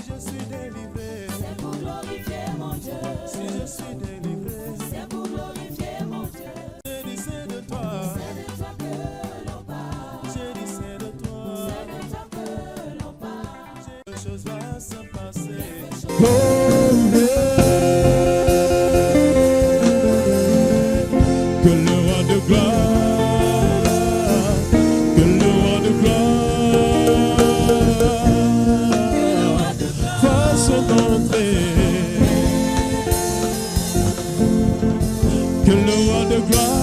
je suis délivré, c'est pour glorifier mon Dieu. si je suis délivré, C'est pour glorifier mon Dieu. j'ai dit c'est de toi, C'est de toi que l'on parle. j'ai dit c'est de toi, C'est de toi que l'on parle. quelque chose va se passer. Que le roi de gloire, que le roi de gloire fasse son entrée. Que le roi de gloire,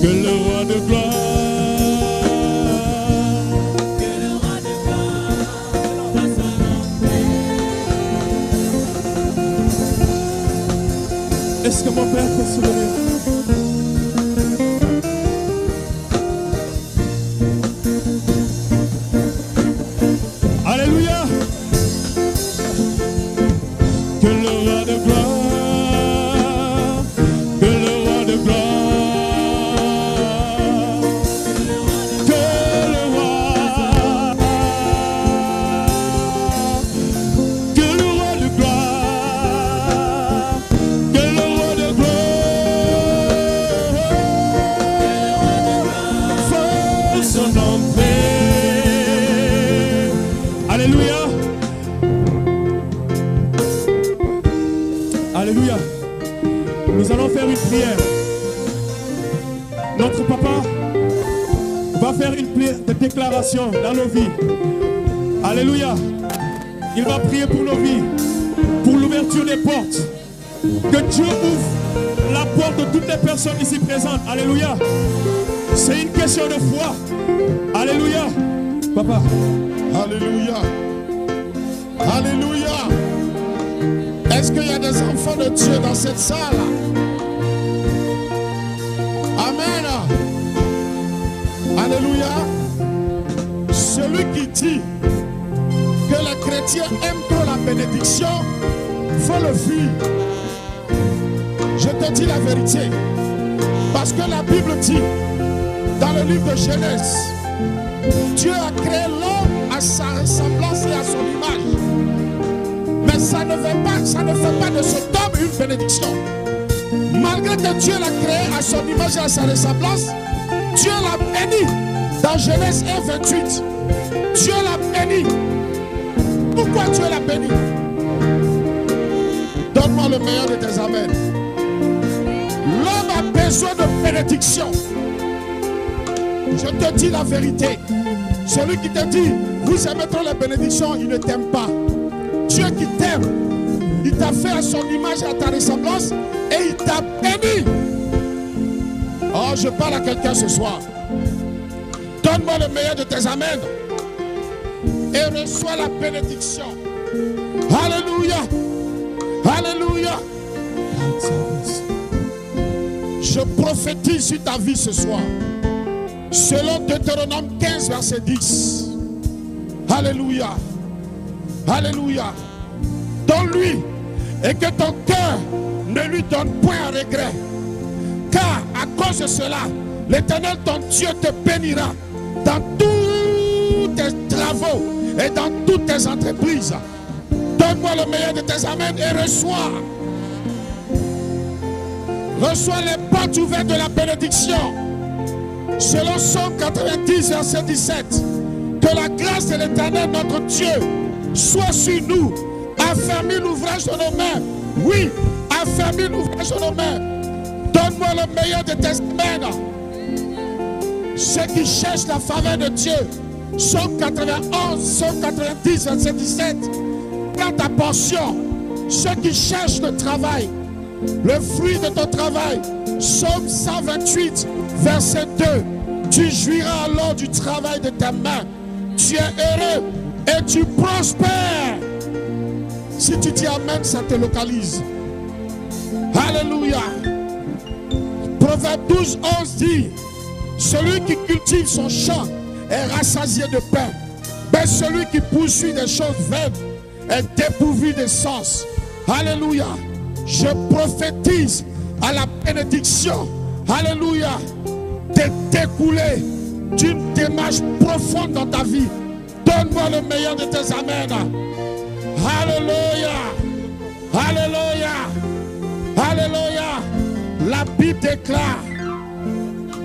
que le roi de gloire. Est-ce que mon père peut se lever? Alléluia! Que le roi de gloire, que le roi de gloire, que le roi de gloire, que le roi de gloire fasse son entrée. Alléluia. Alléluia. Nous allons faire une prière. Notre papa va faire une prière de déclaration dans nos vies. Alléluia. Il va prier pour nos vies, pour l'ouverture des portes. Que Dieu ouvre la porte de toutes les personnes ici présentes. Alléluia. C'est une question de foi. Alléluia. Papa. Alléluia. Alléluia. Est-ce qu'il y a des enfants de Dieu dans cette salle? Amen. Alléluia. Celui qui dit que les chrétiens aiment trop la bénédiction, faut le fuir. Je te dis la vérité. Parce que la Bible dit, dans le livre de Genèse, Dieu a créé l'homme à sa ressemblance et à son image. Mais ça ne fait pas de cet homme une bénédiction. Malgré que Dieu l'a créé à son image et à sa ressemblance, Dieu l'a béni. Dans Genèse 1, 28, Dieu l'a béni. Pourquoi Dieu l'a béni? Donne-moi le meilleur de tes amens. L'homme a besoin de bénédiction. Je te dis la vérité. Celui qui te dit, vous aimez trop la bénédiction, il ne t'aime pas. Dieu qui t'aime, il t'a fait à son image et à ta ressemblance et il t'a béni. Oh, je parle à quelqu'un ce soir. Donne-moi le meilleur de tes amens et reçois la bénédiction. Alléluia. Alléluia. Je prophétise sur ta vie ce soir. Selon Deutéronome 15, verset 10. Alléluia. Alléluia. Donne-lui et que ton cœur ne lui donne point un regret. Car à cause de cela, l'Éternel ton Dieu te bénira dans tous tes travaux et dans toutes tes entreprises. Donne-moi le meilleur de tes amens et reçois. Reçois les portes ouvertes de la bénédiction. Selon Somme 90, verset 17. Que la grâce de l'Éternel notre Dieu soit sur nous. Affermis l'ouvrage de nos mains. Oui, affermis l'ouvrage de nos mains. Donne-moi le meilleur de tes amens. Ceux qui cherchent la faveur de Dieu. Somme 91, Somme 90, verset 17. Prends ta portion. Ceux qui cherchent le travail, le fruit de ton travail. Somme 128, verset 2. Tu jouiras alors du travail de tes mains. Tu es heureux et tu prospères. Si tu dis amen, ça te localise. Alléluia. Proverbe 12, 11 dit, celui qui cultive son champ est rassasié de pain. Mais celui qui poursuit des choses vaines est dépourvu de sens. Alléluia. Je prophétise à la bénédiction. Alléluia. De découler d'une démarche profonde dans ta vie. De Donne-moi le meilleur de tes amens. Alléluia. Alléluia. Alléluia. La Bible déclare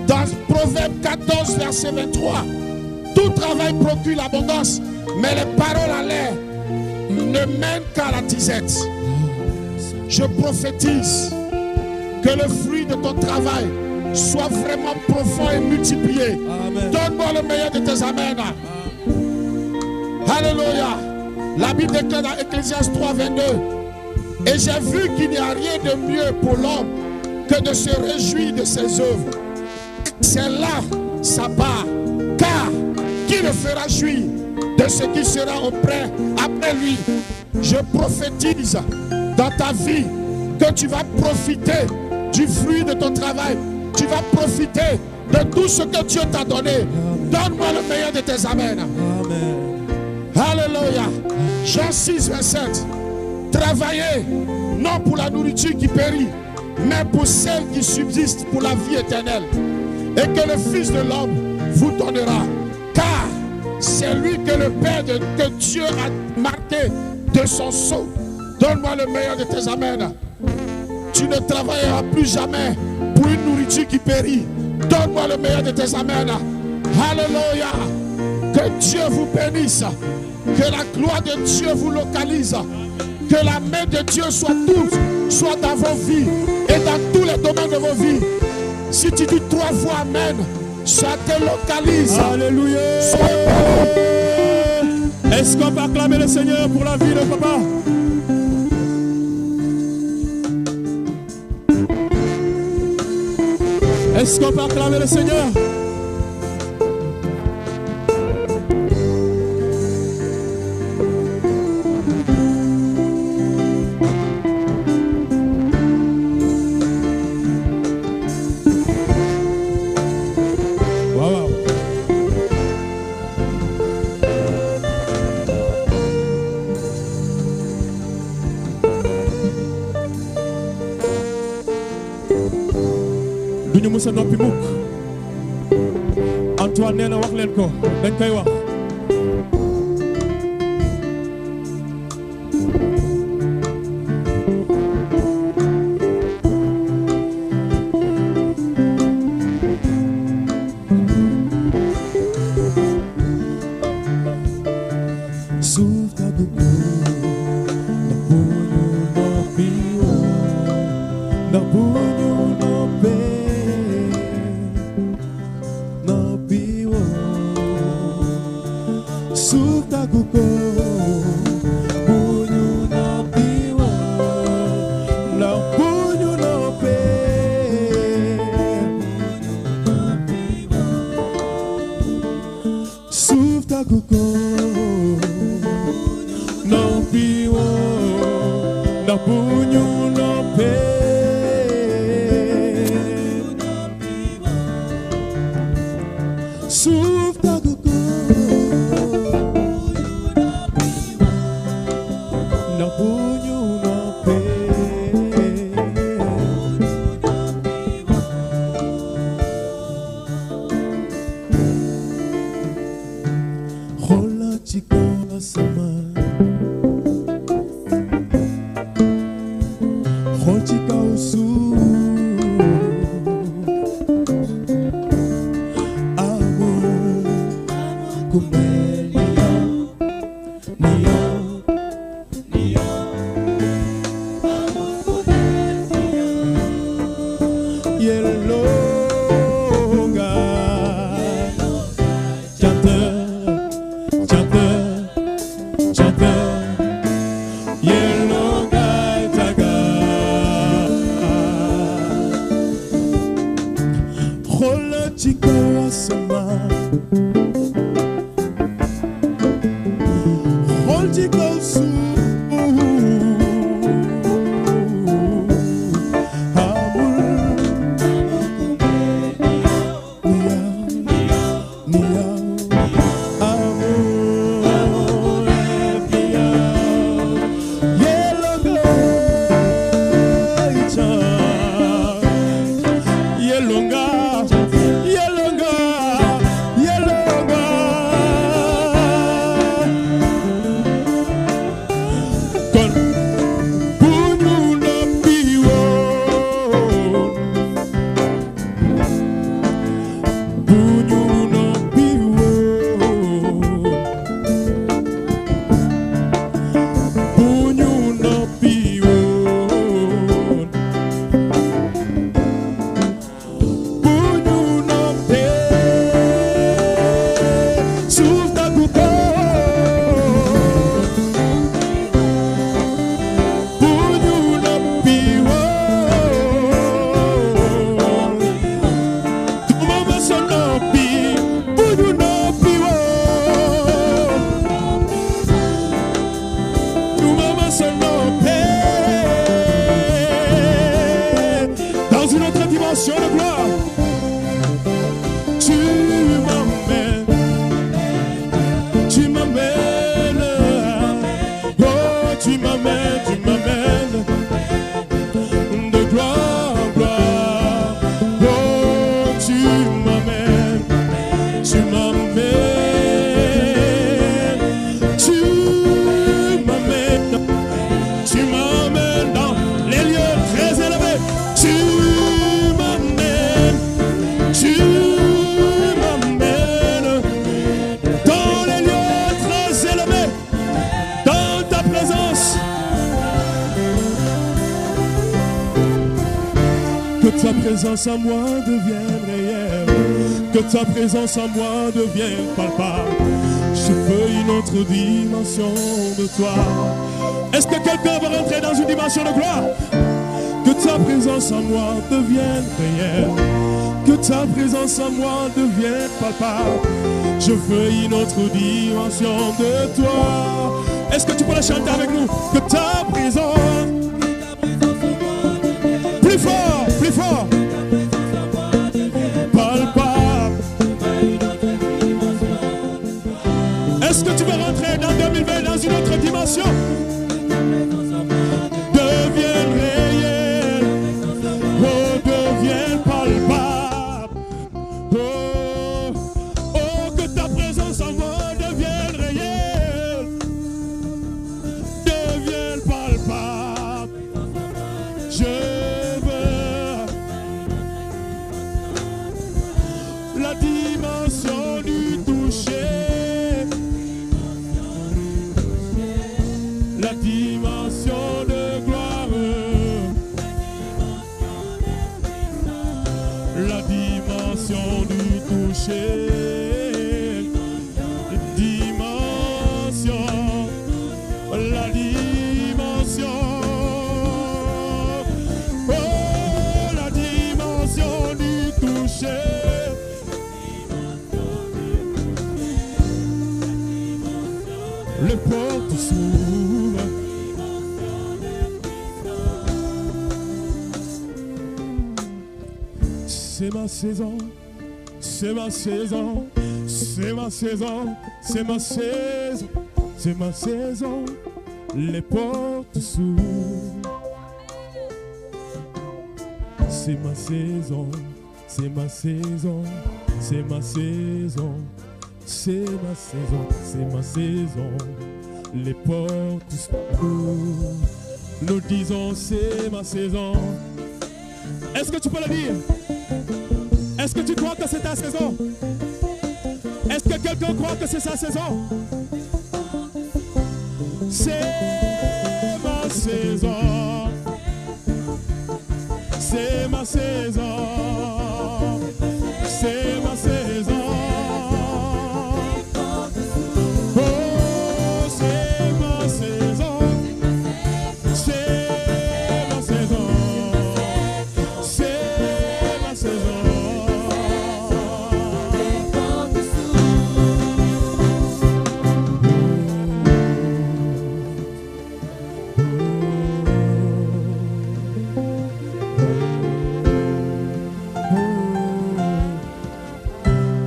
dans Proverbe 14, verset 23, tout travail procure l'abondance, mais les paroles à l'air ne mènent qu'à la disette. Je prophétise que le fruit de ton travail soit vraiment profond et multiplié. Donne-moi le meilleur de tes amens. Alléluia. La Bible déclare dans Ecclésiaste 3, 22, et j'ai vu qu'il n'y a rien de mieux pour l'homme que de se réjouir de ses œuvres. C'est là sa part. Car qui le fera jouir de ce qui sera auprès après lui? Je prophétise dans ta vie que tu vas profiter du fruit de ton travail. Tu vas profiter de tout ce que Dieu t'a donné. Donne-moi le meilleur de tes amens. Amen. Alléluia. Jean 6, 27. Travaillez non pour la nourriture qui périt, mais pour celle qui subsiste pour la vie éternelle. Et que le Fils de l'homme vous donnera. Car c'est lui que le Père que Dieu a marqué de son sceau. Donne-moi le meilleur de tes amens. Tu ne travailleras plus jamais pour une nourriture qui périt. Donne-moi le meilleur de tes amens. Alléluia. Que Dieu vous bénisse. Que la gloire de Dieu vous localise. Que la main de Dieu soit dans vos vies et dans tous les domaines de vos vies. Si tu dis 3 fois Amen, ça te localise. Alléluia. Est-ce qu'on peut acclamer le Seigneur pour la vie de papa? Est-ce qu'on peut acclamer le Seigneur? duñu musa noppi mukk Antoine nee na wax leen ko dañ koy wax ta présence en moi devienne réelle. Que ta présence en moi devienne palpable. Je veux une autre dimension de toi. Est-ce que quelqu'un va rentrer dans une dimension de gloire? Que ta présence en moi devienne réelle. Que ta présence en moi devienne palpable. Je veux une autre dimension de toi. Est-ce que tu peux la chanter avec nous? Que ta présence. Plus fort, plus fort. Palpable. Est-ce que tu veux rentrer dans 2020 dans une autre dimension? Devienne réel. Oh, devienne palpable. Oh, oh, que ta présence en moi devienne réelle. Devienne palpable. Je veux la dimension du toucher, la dimension de gloire, la dimension du toucher, dimension, la dimension, oh, la dimension du toucher. Les portes s'ouvrent. C'est ma saison, c'est ma saison, c'est ma saison, c'est ma saison, c'est ma saison. Les portes s'ouvrent. C'est ma saison, c'est ma saison, c'est ma saison. C'est ma saison, c'est ma saison. Les portes s'ouvrent. Nous disons c'est ma saison. Est-ce que tu peux le dire? Est-ce que tu crois que c'est ta saison? Est-ce que quelqu'un croit que c'est sa saison? C'est ma saison. C'est ma saison. C'est ma saison.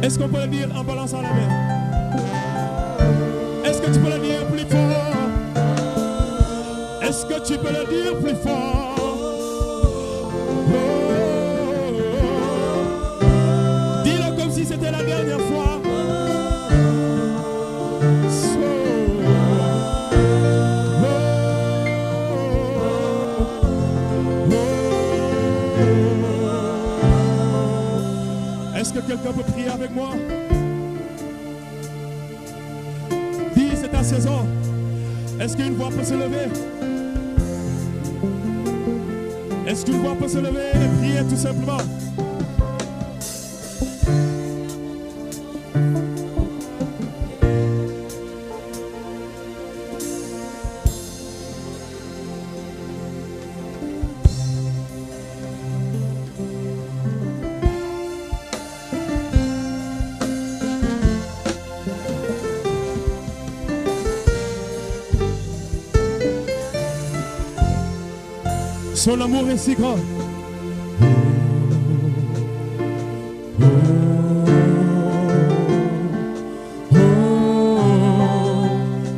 Est-ce qu'on peut le dire en balançant la main? Est-ce que tu peux le dire plus fort? Est-ce que tu peux le dire plus fort? Oh, oh, oh. Dis-le comme si c'était la dernière fois. So, oh, oh. Est-ce que quelqu'un peut prier avec moi? Dis, c'est ta saison. Est-ce qu'une voix peut se lever? Est-ce qu'une voix peut se lever et prier tout simplement? Son amour est si grand.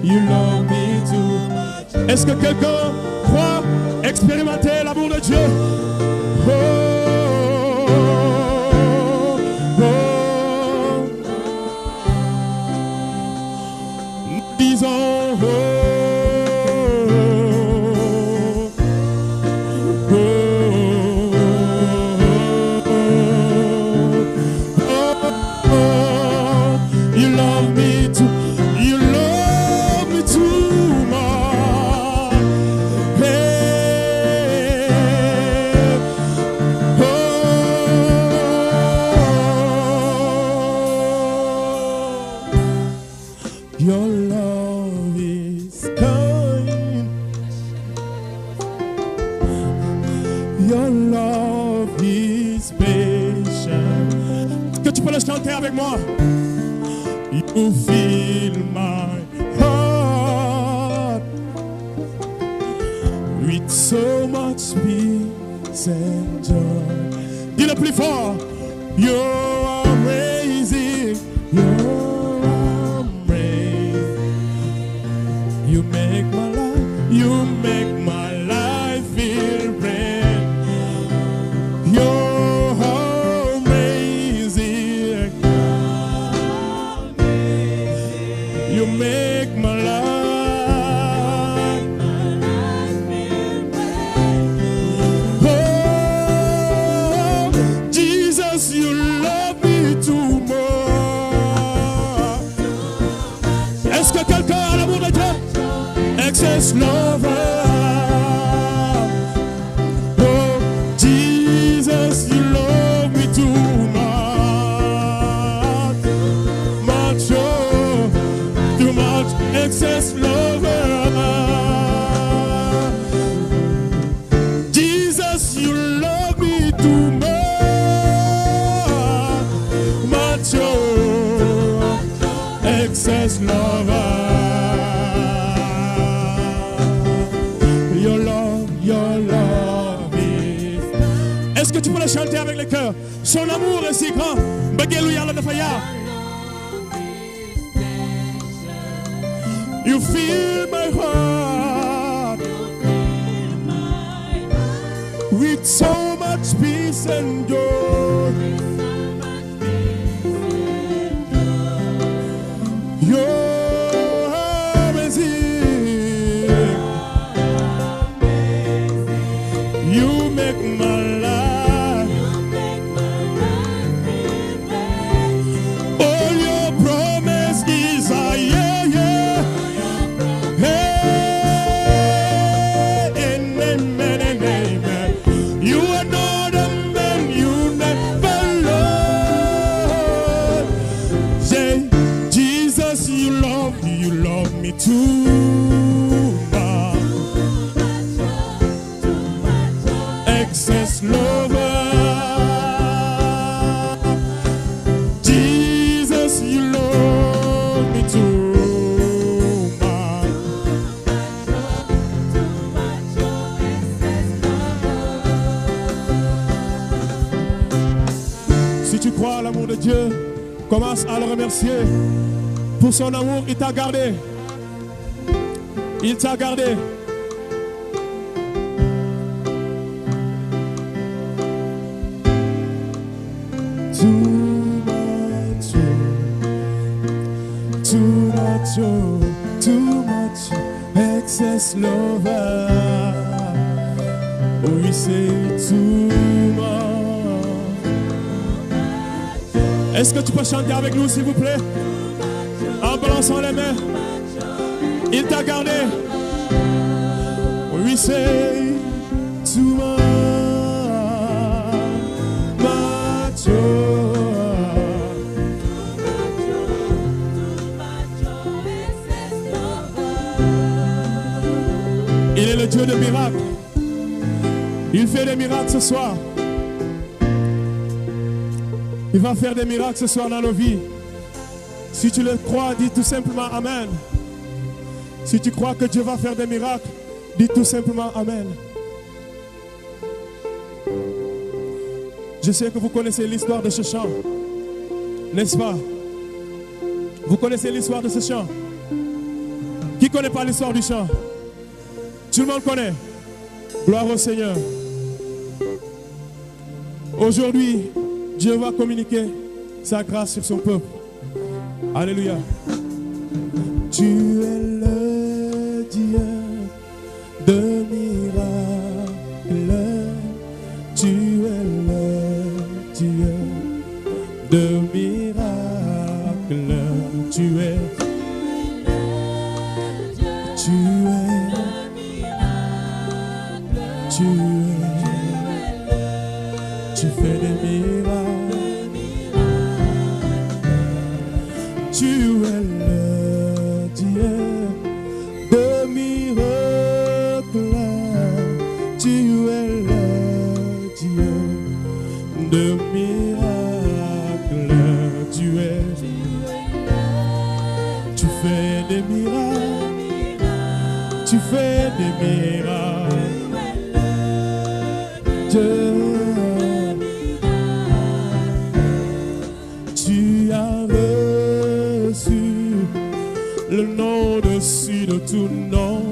You love me too. Est-ce que quelqu'un croit expérimenter l'amour de Dieu? Oh, oh, oh. Nous disons oh. Your love is kind. Your love is patient. Est-ce que tu peux le chanter avec moi? You fill my heart with so much peace and joy. Dis-le plus fort. You're amazing. You're amazing. You make my life feel red. You're amazing. You make my life. Oh, Jesus, you love me too much. Est-ce que quelqu'un a l'amour de Dieu? Excess lover. Oh, Jesus, you love me too much. Much, oh, too much. Excess lover. Jesus, you love me too much. Much, oh, excess lover. Your love is. Est-ce que tu peux le chanter avec le cœur? Son amour est si grand. Begeluya la defaya. You fill my heart with so much peace and joy. You're amazing. You make my life. All your promise is a yeah, yeah. Hey, amen and amen. You are not a man, you never learn. Say, Jesus, you love me too much. Excess lover. Jesus, you love me too much. Si tu crois à l'amour de Dieu, commence à le remercier. Pour son amour, il t'a gardé. Il t'a gardé. Too much excess lover. Oh, we say too much. Est-ce que tu peux chanter avec nous, s'il vous plaît? En balançant les mains. Il t'a gardé. We say too much. Il est le Dieu de miracles. Il fait des miracles ce soir. Il va faire des miracles ce soir dans nos vies. Si tu le crois, dis tout simplement Amen. Si tu crois que Dieu va faire des miracles, dis tout simplement Amen. Je sais que vous connaissez l'histoire de ce chant, n'est-ce pas? Vous connaissez l'histoire de ce chant? Qui ne connaît pas l'histoire du chant? Tout le monde connaît. Gloire au Seigneur. Aujourd'hui, Dieu va communiquer sa grâce sur son peuple. Alléluia. Tu es le Dieu de miracles. Tu es le Dieu de miracles. Tu es. Tu fais des miracles. Tu es le des miracles. Tu fais des miracles. Dieu, tu as reçu le nom dessus de tout nom,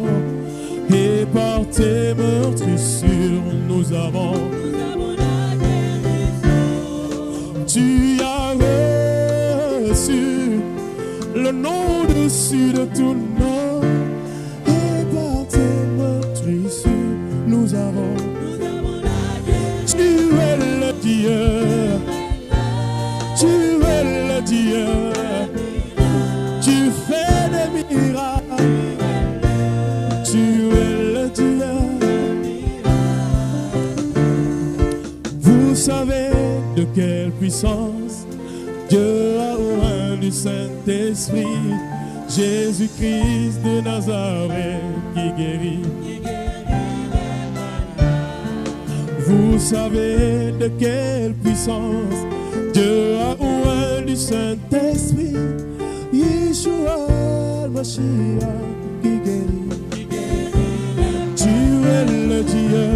et par tes meurtrissures nous avons. Tu as reçu le nom dessus de tout nom, et par tes meurtrissures nous avons. Tu es le Dieu, tu es le Dieu, tu fais des miracles, tu es le Dieu. Vous savez de quelle puissance Dieu a oint du Saint-Esprit, Jésus-Christ de Nazareth qui guérit. Vous savez de quelle puissance Dieu a oint du Saint-Esprit, Yeshua Mashiach qui guérit. Tu es le Dieu.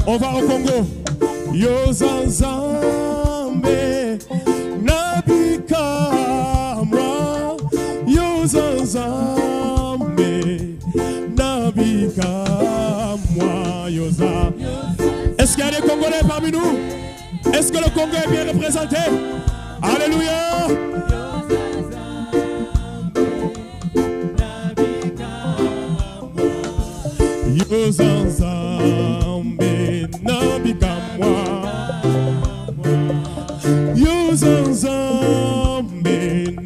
On va au Congo. Yozanzambe nabikamwa. Yozanzambe nabikamwa. Yoza. Est-ce qu'il y a des Congolais parmi nous? Est-ce que le Congo est bien représenté? Alléluia. Yozanzambe nabikamwa. Yozanzambe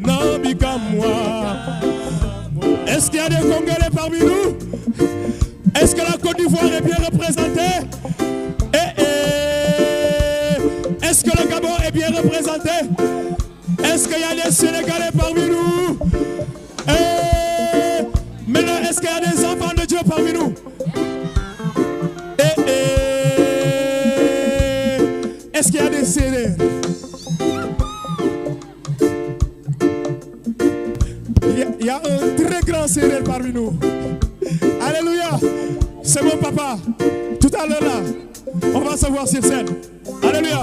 nabikamwa. Est-ce qu'il y a des Congolais parmi nous? Est-ce que la Côte d'Ivoire est bien représentée? Est-ce que le Gabon est bien représenté? Est-ce qu'il y a des Sénégalais parmi nous? Maintenant, est-ce qu'il y a des enfants de Dieu parmi nous? Est-ce qu'il y a des Sénégalais? Il y a un très grand Sénégalais parmi nous. Alléluia. C'est mon papa. Tout à l'heure là, on va se voir sur scène. Alléluia.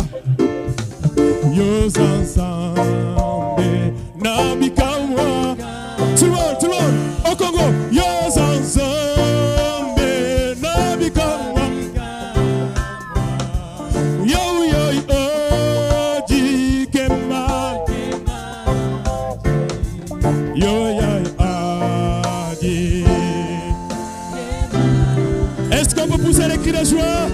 Yozanzambe nabikamwa. Tout le monde, au Congo. Yozanzambe nabikamwa. Yo yo yo dikema. Yo yo adi. Est-ce qu'on peut pousser les cris de joie?